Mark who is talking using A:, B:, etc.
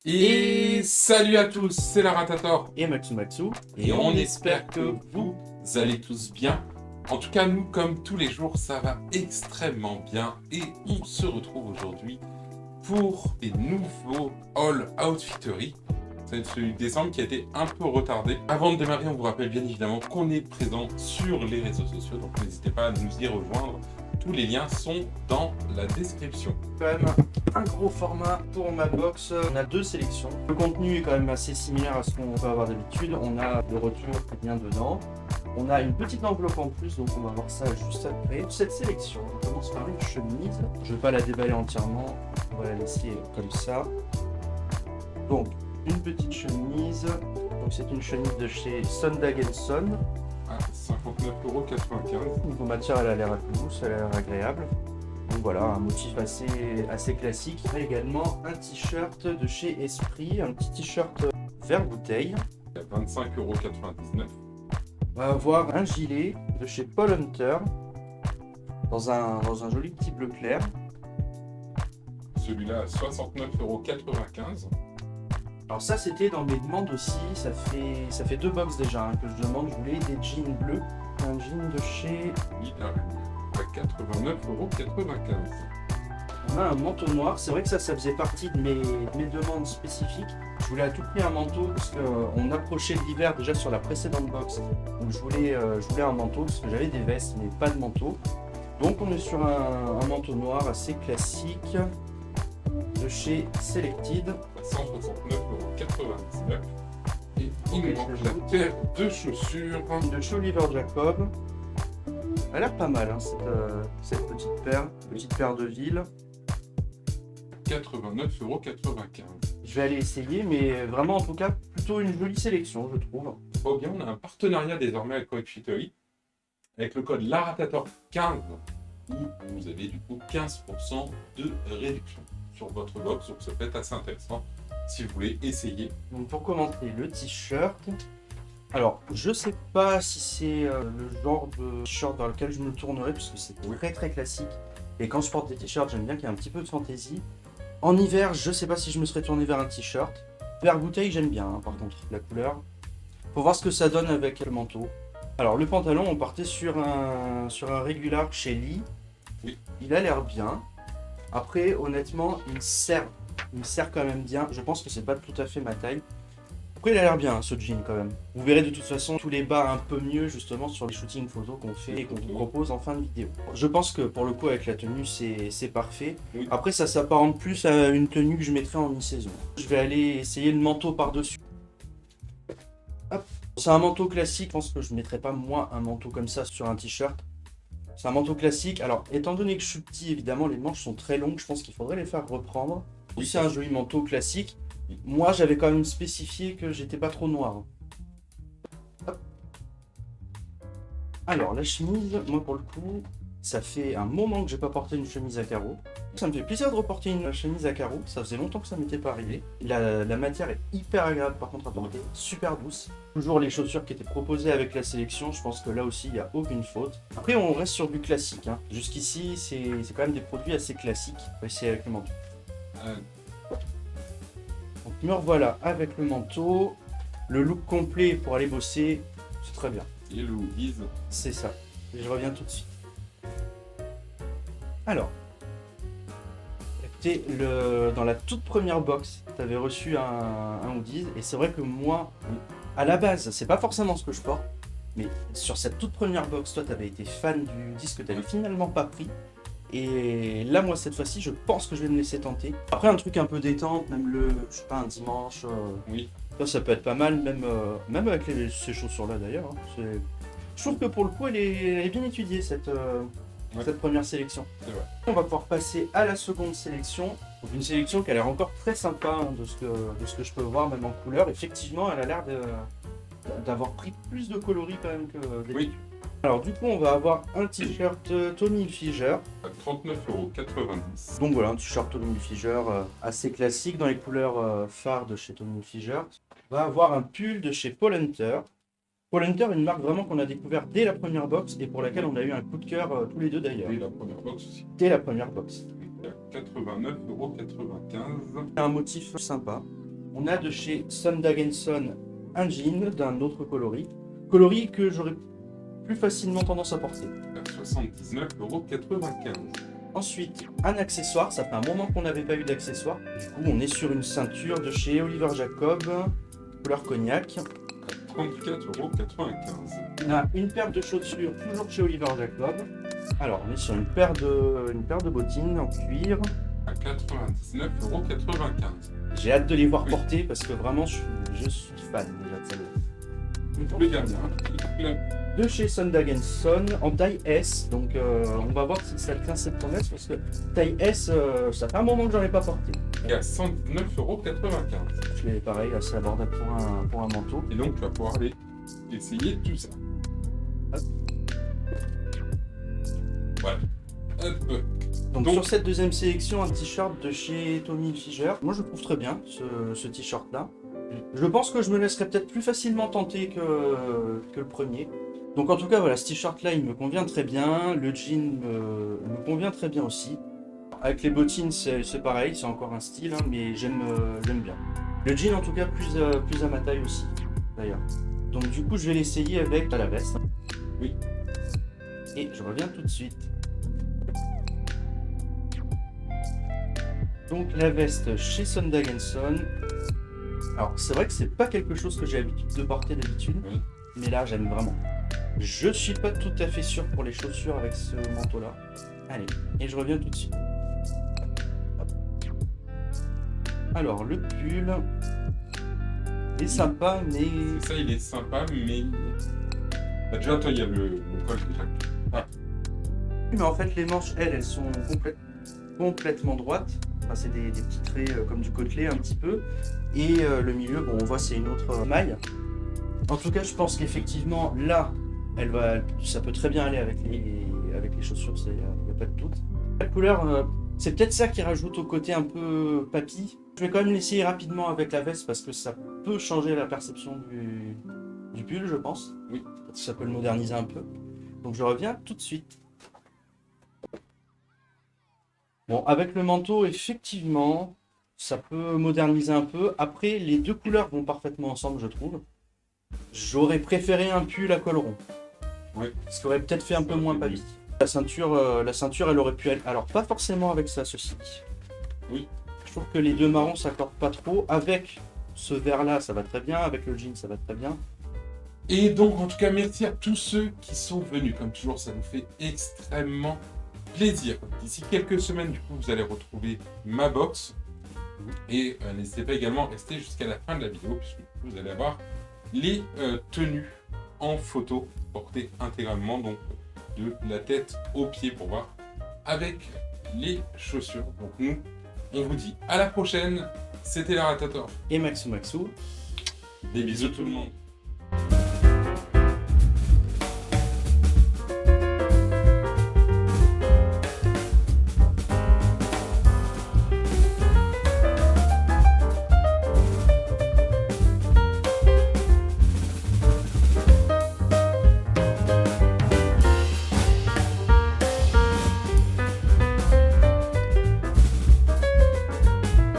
A: Et salut à tous, c'est la Ratator
B: Et Matsu.
A: et on espère que vous allez tous bien. En tout cas, nous, comme tous les jours, ça va extrêmement bien et on se retrouve aujourd'hui pour des nouveaux All Outfittery. C'est celui de décembre qui a été un peu retardé. Avant de démarrer, on vous rappelle bien évidemment qu'on est présent sur les réseaux sociaux, donc n'hésitez pas à nous y rejoindre. Tous les liens sont dans la description.
B: Quand même un gros format pour ma box. On a deux sélections. Le contenu est quand même assez similaire à ce qu'on peut avoir d'habitude. On a le retour qui est bien dedans. On a une petite enveloppe en plus, donc on va voir ça juste après. Pour cette sélection, on commence par une chemise. Je ne vais pas la déballer entièrement, on va la laisser comme ça. Donc, une petite chemise. Donc c'est une chemise de chez Sondag & Son.
A: À 59,95 €.
B: Niveau matière, elle a l'air douce, elle a l'air agréable. Donc voilà, un motif assez classique. On a également un t-shirt de chez Esprit, un petit t-shirt vert bouteille.
A: À 25,99 €.
B: On va avoir un gilet de chez Paul Hunter dans un joli petit bleu clair.
A: Celui-là à 69,95 €.
B: Alors ça c'était dans mes demandes aussi, ça fait deux box déjà que je demande. Je voulais des jeans bleus, un jean de chez...
A: Il arrive à 89,95 €.
B: On a un manteau noir, c'est vrai que ça faisait partie de mes demandes spécifiques. Je voulais à tout prix un manteau parce qu'on approchait de l'hiver déjà sur la précédente box. Donc je voulais un manteau parce que j'avais des vestes mais pas de manteau. Donc on est sur un manteau noir assez classique de chez Selected.
A: À 169,99 €. Et il
B: Ok,
A: nous manque
B: je
A: la
B: l'ajoute.
A: paire de chaussures.
B: De chez Oliver Jacob. Elle a l'air pas mal cette petite paire de ville.
A: 89,95 €.
B: Je vais aller essayer, mais vraiment en tout cas plutôt une jolie sélection je trouve.
A: Oh bien, on a un partenariat désormais avec Outfittery. Avec le code LARATATOR15, où vous avez du coup 15% de réduction sur votre box. Donc ça peut être assez intéressant si vous voulez essayer.
B: Donc pour commencer le t-shirt. Alors je sais pas si c'est le genre de t-shirt vers lequel je me tournerai parce que c'est très classique. Et quand je porte des t-shirts j'aime bien qu'il y ait un petit peu de fantaisie. En hiver je sais pas si je me serais tourné vers un t-shirt. Vert bouteille j'aime bien par contre la couleur. Faut voir ce que ça donne avec le manteau. Alors le pantalon on partait sur un régular chez Lee.
A: Oui.
B: Il a l'air bien. Après honnêtement il me sert quand même bien. Je pense que c'est pas tout à fait ma taille. Après il a l'air bien ce jean quand même. Vous verrez de toute façon tous les bas un peu mieux justement sur les shootings photos qu'on fait et qu'on vous propose en fin de vidéo. Je pense que pour le coup avec la tenue c'est parfait.
A: Oui.
B: Après ça s'apparente plus à une tenue que je mettrais en mi-saison. Je vais aller essayer le manteau par-dessus. Hop. C'est un manteau classique, je pense que je ne mettrais pas moi un manteau comme ça sur un t-shirt. C'est un manteau classique. Alors, étant donné que je suis petit, évidemment, les manches sont très longues. Je pense qu'il faudrait les faire reprendre. Oui, c'est un joli manteau classique. Moi, j'avais quand même spécifié que j'étais pas trop noir. Hop. Alors, la chemise, moi pour le coup, ça fait un moment que j'ai pas porté une chemise à carreaux. Ça me fait plaisir de reporter une chemise à carreaux. Ça faisait longtemps que ça m'était pas arrivé. La matière est hyper agréable par contre à porter, super douce. Toujours les chaussures qui étaient proposées avec la sélection, je pense que là aussi il n'y a aucune faute. Après on reste sur du classique. Jusqu'ici c'est quand même des produits assez classiques. On va essayer avec le manteau. Donc me revoilà avec le manteau. Le look complet pour aller bosser, c'est très bien.
A: Et le hoodies.
B: C'est ça. Et je reviens tout de suite. Alors, dans la toute première box, tu avais reçu un hoodies, et c'est vrai que moi, à la base, c'est pas forcément ce que je porte, mais sur cette toute première box, toi, tu avais été fan du disque que tu n'avais finalement pas pris. Et là, moi, cette fois-ci, je pense que je vais me laisser tenter. Après, un truc un peu détente, même je sais pas, un dimanche,
A: Oui.
B: ça peut être pas mal, même avec ces chaussures-là d'ailleurs. Je trouve que pour le coup, elle est bien étudiée, cette première sélection.
A: C'est vrai.
B: On va pouvoir passer à la seconde sélection. Donc une sélection qui a l'air encore très sympa de ce que je peux voir, même en couleur. Effectivement, elle a l'air d'avoir pris plus de coloris quand même que d'habitude.
A: Oui.
B: Alors du coup, on va avoir un t-shirt Tommy Hilfiger.
A: À 39,90 €.
B: Donc voilà, un t-shirt Tommy Hilfiger assez classique dans les couleurs phares de chez Tommy Hilfiger. On va avoir un pull de chez Paul Hunter. Paul Hunter, une marque vraiment qu'on a découvert dès la première box et pour laquelle on a eu un coup de cœur tous les deux d'ailleurs.
A: Et la première box aussi.
B: Dès la première box.
A: À 89,95 €.
B: Un motif sympa. On a de chez Sundag & Son un jean d'un autre coloris. Coloris que j'aurais plus facilement tendance à porter.
A: À 79,95 €.
B: Ensuite, un accessoire. Ça fait un moment qu'on n'avait pas eu d'accessoire. Du coup, on est sur une ceinture de chez Oliver Jacob, couleur cognac.
A: À 34,95 €.
B: On a une paire de chaussures, toujours chez Oliver Jacob. Alors, on est sur une paire de bottines en cuir.
A: À 99,95 €.
B: J'ai hâte de les voir
A: Oui.
B: porter parce que vraiment, je suis fan déjà de celle-là.
A: Le gardien.
B: De chez Sundag & Son en taille S. Donc, on va voir si ça tient cette promesse parce que taille S, ça fait un moment que j'en ai pas porté.
A: Et à 109,95 €.
B: Je l'ai pareil, assez abordable pour un manteau.
A: Et donc, tu vas pouvoir aller essayer tout ça.
B: Hop.
A: Voilà. Hop.
B: Donc,
A: Donc-
B: sur cette deuxième sélection, un t-shirt de chez Tommy Hilfiger. Moi, je le trouve très bien, ce t-shirt-là. Je pense que je me laisserai peut-être plus facilement tenter que le premier. Donc, en tout cas, voilà, ce t-shirt-là, il me convient très bien. Le jean me convient très bien aussi. Avec les bottines, c'est pareil, c'est encore un style, hein, mais j'aime bien. Le jean, en tout cas, plus à ma taille aussi, d'ailleurs. Donc, du coup, je vais l'essayer avec la veste.
A: Oui.
B: Et je reviens tout de suite. Donc la veste chez Sundag & Son. Alors c'est vrai que c'est pas quelque chose que j'ai l'habitude de porter d'habitude,
A: Oui.
B: mais là j'aime vraiment. Je suis pas tout à fait sûr pour les chaussures avec ce manteau là. Allez, et je reviens tout de suite. Hop. Alors le pull est sympa, mais
A: C'est ça, il est sympa, mais. Bah, déjà, toi, il y a le col déjà.
B: mais en fait les manches elles sont complètement droites. Enfin, c'est des petits traits comme du côtelé un petit peu. Et le milieu, bon, on voit c'est une autre maille. En tout cas, je pense qu'effectivement, là, ça peut très bien aller avec les chaussures, il n'y a pas de doute. La couleur, c'est peut-être ça qui rajoute au côté un peu papy. Je vais quand même l'essayer rapidement avec la veste parce que ça peut changer la perception du pull, je pense.
A: Oui.
B: Ça peut le moderniser un peu. Donc je reviens tout de suite. Bon, avec le manteau, effectivement, ça peut moderniser un peu. Après, les deux couleurs vont parfaitement ensemble, je trouve. J'aurais préféré un pull à col rond.
A: Ouais.
B: Ce qui aurait peut-être fait un peu moins papy. La ceinture, elle aurait pu être... Alors, pas forcément avec ça, ceci.
A: Oui.
B: Je trouve que les deux marrons s'accordent pas trop. Avec ce vert-là, ça va très bien. Avec le jean, ça va très bien.
A: Et donc, en tout cas, merci à tous ceux qui sont venus. Comme toujours, ça nous fait extrêmement plaisir. D'ici quelques semaines, du coup, vous allez retrouver ma box. Et n'hésitez pas également à rester jusqu'à la fin de la vidéo, puisque vous allez avoir les tenues en photo portées intégralement, donc de la tête aux pieds pour voir avec les chaussures. Donc nous, on vous dit à la prochaine. C'était la Ratator.
B: Et Maxou.
A: Des bisous tout le monde.